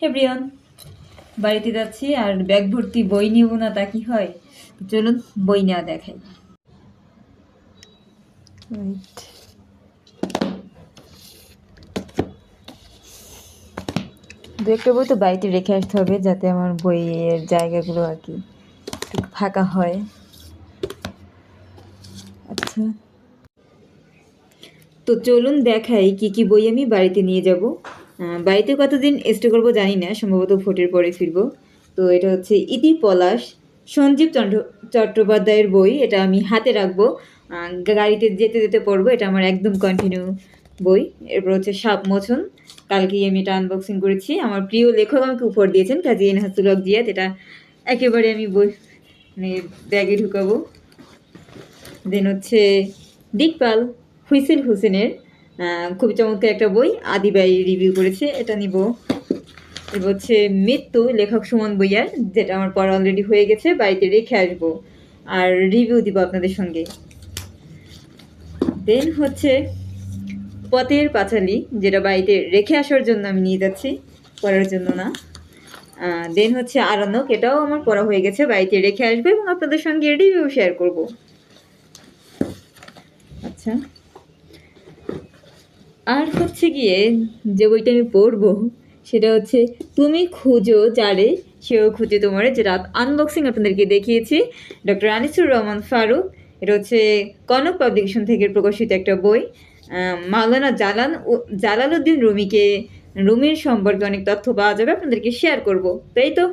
Everyone, বাড়িতে যাচ্ছি আর bag ভর্তি বই নিব না তা কি হয়? চলুন বই নেওয়া দেখাই। দু একটা বই তো বাড়িতে রেখে আসতে হবে যাতে আমার বইয়ের জায়গাগুলো আর কি একটু ফাঁকা হয়। আচ্ছা, তো চলুন দেখাই কি কি বই আমি বাড়িতে নিয়ে যাব। বাড়িতে কতদিন স্টে করবো জানি না, সম্ভবত ভোটের পরে ফিরবো। তো এটা হচ্ছে ইতি পলাশ, সঞ্জীব চট্টোপাধ্যায়ের বই। এটা আমি হাতে রাখবো, গাড়িতে যেতে যেতে পড়বো। এটা আমার একদম কন্টিনিউ বই। এরপর হচ্ছে সাপ মোচন, কালকেই আমি এটা আনবক্সিং করেছি। আমার প্রিয় লেখক আমাকে উপহার দিয়েছেন, কাজী এনহাসুল হক জিয়াদ। এটা একেবারে আমি বই মানে ব্যাগে ঢুকাবো। দেন হচ্ছে দিকপাল, হুইসেল হোসেনের খুবই চমৎকার একটা বই, আদিবাই রিভিউ করেছে, এটা নিব। এবার হচ্ছে মৃত্যু, লেখক সুমন বইয়ার, যেটা আমার পড়া অলরেডি হয়ে গেছে, বাড়িতে রেখে আসবো আর রিভিউ দিব আপনাদের সঙ্গে। দেন হচ্ছে পথের পাঁচালী, যেটা বাড়িতে রেখে আসার জন্য আমি নিয়ে যাচ্ছি, পড়ার জন্য না। দেন হচ্ছে আরণ্যক, এটাও আমার পড়া হয়ে গেছে, বাড়িতে রেখে আসবো এবং আপনাদের সঙ্গে রিভিউ শেয়ার করব। আচ্ছা, আর হচ্ছে গিয়ে যে বইটা আমি পড়বো সেটা হচ্ছে তুমি খুঁজো যারে সেও খুঁজে তোমারে, যেটা আনবক্সিং আপনাদেরকে দেখিয়েছি, ডক্টর আনিসুর রহমান ফারুক। এটা হচ্ছে কনক পাবলিকেশন থেকে প্রকাশিত একটা বই। মাওলানা জালালউদ্দিন রুমির সম্পর্কে অনেক তথ্য পাওয়া যাবে, আপনাদেরকে শেয়ার করব, তাই তো।